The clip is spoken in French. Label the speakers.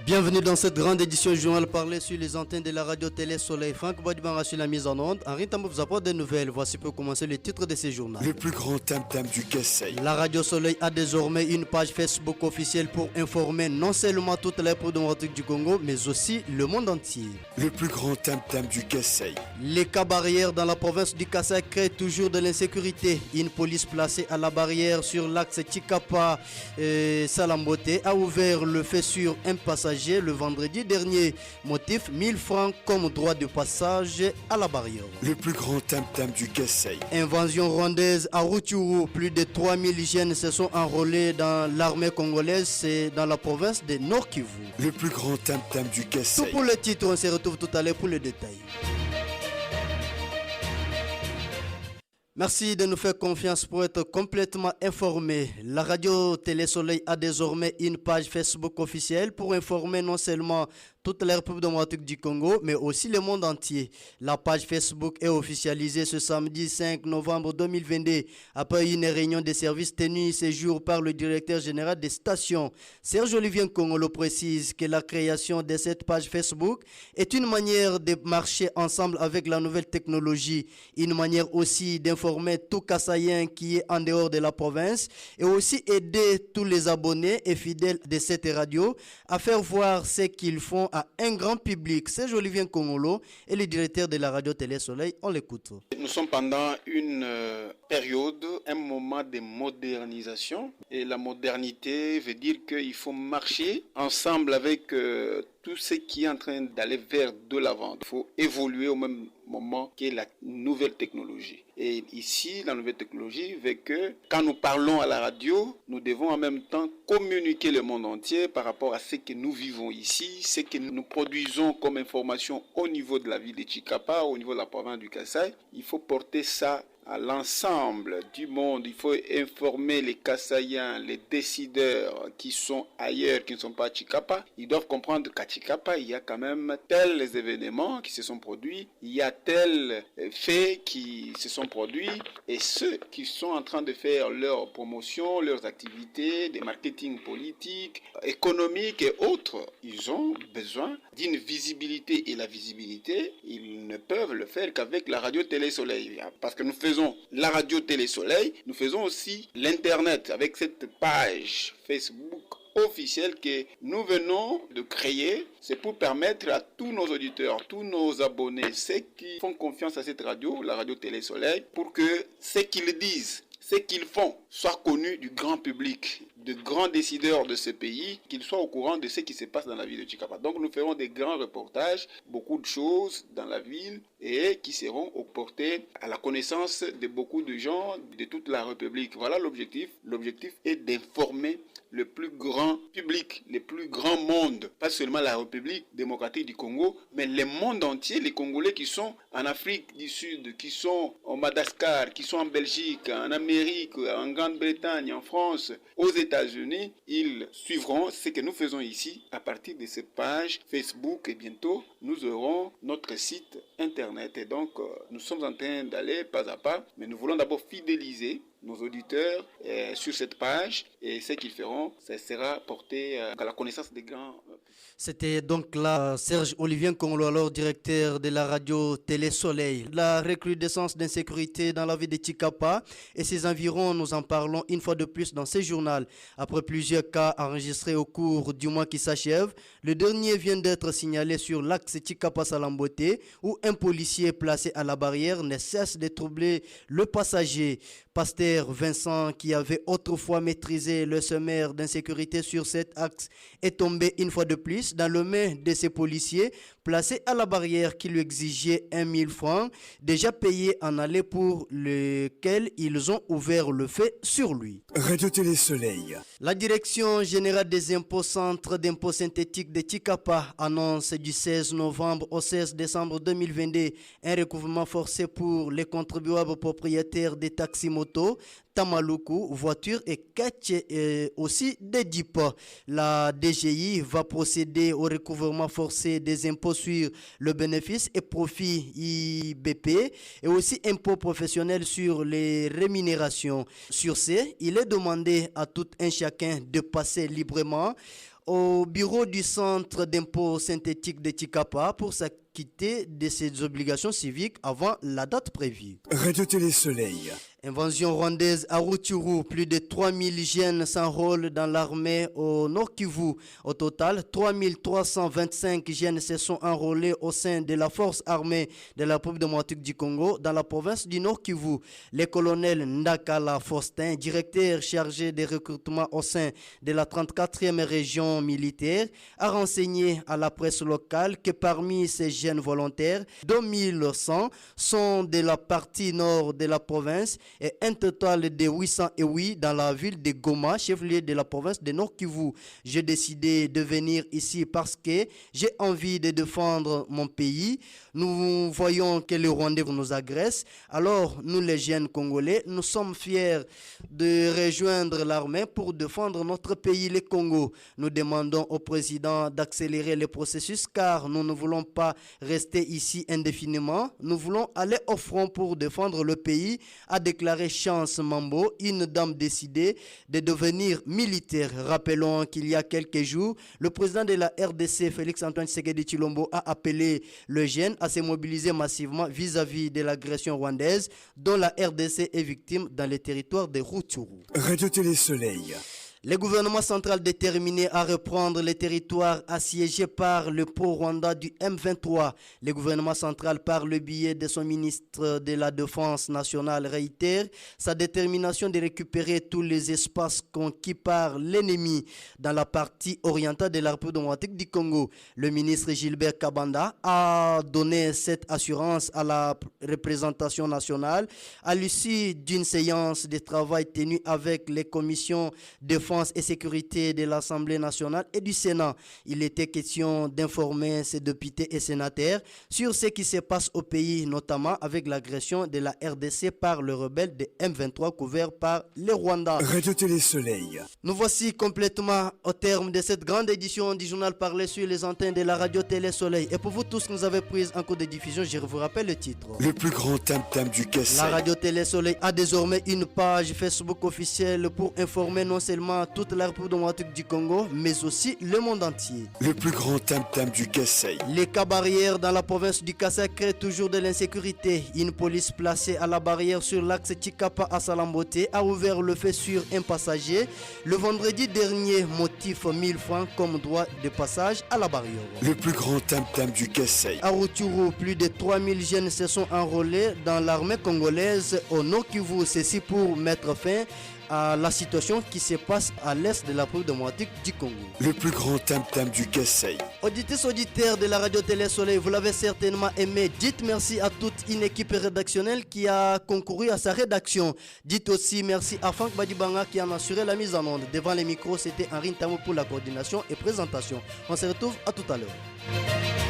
Speaker 1: Bienvenue dans cette grande édition du journal parlé sur les antennes de la radio télé Soleil. Franck Bodibanga sur la mise en onde. Henri Tambo vous apporte des nouvelles. Voici pour commencer le titre de ce journal.
Speaker 2: Le plus grand tam-tam du Kassai.
Speaker 1: La radio Soleil a désormais une page Facebook officielle pour informer non seulement toute la République démocratique du Congo, mais aussi le monde entier.
Speaker 2: Le plus grand tam-tam du Kassai.
Speaker 1: Les cas barrières dans la province du Kassai créent toujours de l'insécurité. Une police placée à la barrière sur l'axe Chikapa-Salambote a ouvert le feu sur un passager le vendredi dernier. Motif 1000 francs comme droit de passage à la barrière.
Speaker 2: Le plus grand tam-tam du Kassai.
Speaker 1: Invasion rwandaise à Rutshuru. Plus de 3000 jeunes se sont enrôlés dans l'armée congolaise. C'est dans la province de Nord Kivu.
Speaker 2: Le plus grand tam-tam du Kassai.
Speaker 1: Tout pour le titre, on se retrouve tout à l'heure pour les détails. Merci de nous faire confiance pour être complètement informés. La radio Télé Soleil a désormais une page Facebook officielle pour informer non seulement toute la République démocratique du Congo, mais aussi le monde entier. La page Facebook est officialisée ce samedi 5 novembre 2022 après une réunion de services tenue ce jour par le directeur général des stations. Serge Olivier Nkongolo précise que la création de cette page Facebook est une manière de marcher ensemble avec la nouvelle technologie, une manière aussi d'informer tout Kassaïen qui est en dehors de la province et aussi aider tous les abonnés et fidèles de cette radio à faire voir ce qu'ils font à un grand public. Serge Olivier Nkongolo est le directeur de la radio Télé Soleil. On l'écoute.
Speaker 3: Nous sommes pendant une période, un moment de modernisation. Et la modernité veut dire qu'il faut marcher ensemble avec tout ce qui est en train d'aller vers de l'avant. Il faut évoluer au même moment que la nouvelle technologie. Et ici, la nouvelle technologie veut que quand nous parlons à la radio, nous devons en même temps communiquer le monde entier par rapport à ce que nous vivons ici, ce que nous produisons comme information au niveau de la ville de Chikapa, au niveau de la province du Kassai. Il faut porter ça à l'ensemble du monde. Il faut informer les Kassaïens, les décideurs qui sont ailleurs, qui ne sont pas à Chikapa. Ils doivent comprendre qu'à Chikapa, il y a quand même tels événements qui se sont produits, il y a tels faits qui se sont produits, et ceux qui sont en train de faire leur promotion, leurs activités, des marketing politiques, économiques et autres, ils ont besoin d'une visibilité. Et la visibilité, ils ne peuvent le faire qu'avec la radio Télé Soleil. Parce que nous faisons la radio Télé Soleil, nous faisons aussi l'Internet avec cette page Facebook officielle que nous venons de créer. C'est pour permettre à tous nos auditeurs, tous nos abonnés, ceux qui font confiance à cette radio, la radio Télé Soleil, pour que ce qu'ils disent, ce qu'ils font, soit connu du grand public, de grands décideurs de ce pays, qu'ils soient au courant de ce qui se passe dans la ville de Chikapa. Donc nous ferons des grands reportages, beaucoup de choses dans la ville et qui seront portés à la connaissance de beaucoup de gens de toute la République. Voilà l'objectif. L'objectif est d'informer le plus grand public, le plus grand monde, pas seulement la République démocratique du Congo, mais le monde entier, les Congolais qui sont en Afrique du Sud, qui sont au Madagascar, qui sont en Belgique, en Amérique, en Grande-Bretagne, en France, aux États-Unis, ils suivront ce que nous faisons ici à partir de cette page Facebook et bientôt nous aurons notre site internet. Et donc nous sommes en train d'aller pas à pas, mais nous voulons d'abord fidéliser nos auditeurs sur cette page et ce qu'ils feront, ça sera porté à la connaissance des grands.
Speaker 1: C'était donc là Serge Olivier Nkongolo, alors directeur de la radio Télé Soleil. La recrudescence d'insécurité dans la ville de Chikapa et ses environs, nous en parlons une fois de plus dans ce journal. Après plusieurs cas enregistrés au cours du mois qui s'achève, le dernier vient d'être signalé sur l'axe Chikapa-Salambote où un policier placé à la barrière ne cesse de troubler le passager. Pasteur Vincent, qui avait autrefois maîtrisé le sommaire d'insécurité sur cet axe, est tombé une fois de plus dans le main de ces policiers placés à la barrière qui lui exigeaient 1000 francs, déjà payés en aller pour lequel ils ont ouvert le feu sur lui.
Speaker 2: Radio Télé Soleil.
Speaker 1: La direction générale des impôts, centre d'impôts synthétiques de Chikapa, annonce du 16 novembre au 16 décembre 2022 un recouvrement forcé pour les contribuables propriétaires des taxis moto, Tamaluku, voitures et catch aussi des DIP. La DGI va procéder au recouvrement forcé des impôts sur le bénéfice et profit IBP et aussi impôts professionnels sur les rémunérations. Sur ce, il est demandé à tout un chacun de passer librement au bureau du centre d'impôt synthétique de Tchikapa pour s'acquitter de ses obligations civiques avant la date prévue.
Speaker 2: Radio Télé Soleil.
Speaker 1: Invasion rwandaise à Rutshuru, plus de 3000 jeunes s'enrôlent dans l'armée au Nord Kivu. Au total, 3325 jeunes se sont enrôlés au sein de la force armée de la République démocratique du Congo dans la province du Nord Kivu. Le colonel Ndakala Faustin, directeur chargé des recrutements au sein de la 34e région militaire, a renseigné à la presse locale que parmi ces jeunes volontaires, 2100 sont de la partie nord de la province et un total de 808 dans la ville de Goma, chef-lieu de la province de Nord Kivu. J'ai décidé de venir ici parce que j'ai envie de défendre mon pays. Nous voyons que les Rwandais nous agressent. Alors, nous les jeunes Congolais, nous sommes fiers de rejoindre l'armée pour défendre notre pays, le Congo. Nous demandons au président d'accélérer le processus car nous ne voulons pas rester ici indéfiniment. Nous voulons aller au front pour défendre le pays, a déclaré Chance Mambo, une dame décidée de devenir militaire. Rappelons qu'il y a quelques jours, le président de la RDC, Félix-Antoine Tshisekedi Tshilombo, a appelé le jeune à se mobiliser massivement vis-à-vis de l'agression rwandaise dont la RDC est victime dans les territoires de Rutshuru.
Speaker 2: Radio Télé Soleil.
Speaker 1: Le gouvernement central déterminé à reprendre les territoires assiégés par le pro-Rwanda du M23. Le gouvernement central, par le biais de son ministre de la Défense nationale, réitère sa détermination de récupérer tous les espaces conquis par l'ennemi dans la partie orientale de la République démocratique du Congo. Le ministre Gilbert Kabanda a donné cette assurance à la représentation nationale à l'issue d'une séance de travail tenue avec les commissions défense et sécurité de l'Assemblée nationale et du Sénat. Il était question d'informer ces députés et sénateurs sur ce qui se passe au pays, notamment avec l'agression de la RDC par le rebelle de M23 couvert par le Rwanda.
Speaker 2: Radio Télé Soleil.
Speaker 1: Nous voici complètement au terme de cette grande édition du journal parlé sur les antennes de la Radio Télé Soleil. Et pour vous tous qui nous avez pris en cours de diffusion, je vous rappelle le titre.
Speaker 2: Le plus grand tam-tam du Kassai.
Speaker 1: La Radio Télé Soleil a désormais une page Facebook officielle pour informer non seulement toute la République démocratique du Congo, mais aussi le monde entier.
Speaker 2: Le plus grand tam-tam du Kassai.
Speaker 1: Les cas barrières dans la province du Kassai créent toujours de l'insécurité. Une police placée à la barrière sur l'axe Tchikapa à Salamboté a ouvert le feu sur un passager le vendredi dernier, motif 1000 francs comme droit de passage à la barrière.
Speaker 2: Le plus grand tam-tam du Kassai.
Speaker 1: À Rutshuru, plus de 3000 jeunes se sont enrôlés dans l'armée congolaise au Nord Kivu, ceci pour mettre fin à la situation qui se passe à l'est de la République démocratique du Congo.
Speaker 2: Le plus grand tam-tam du Kassai.
Speaker 1: Auditeurs de la Radio Télé Soleil, vous l'avez certainement aimé. Dites merci à toute une équipe rédactionnelle qui a concouru à sa rédaction. Dites aussi merci à Franck Badibanga qui en a assuré la mise en onde. Devant les micros, c'était Henri Ntamou pour la coordination et présentation. On se retrouve à tout à l'heure.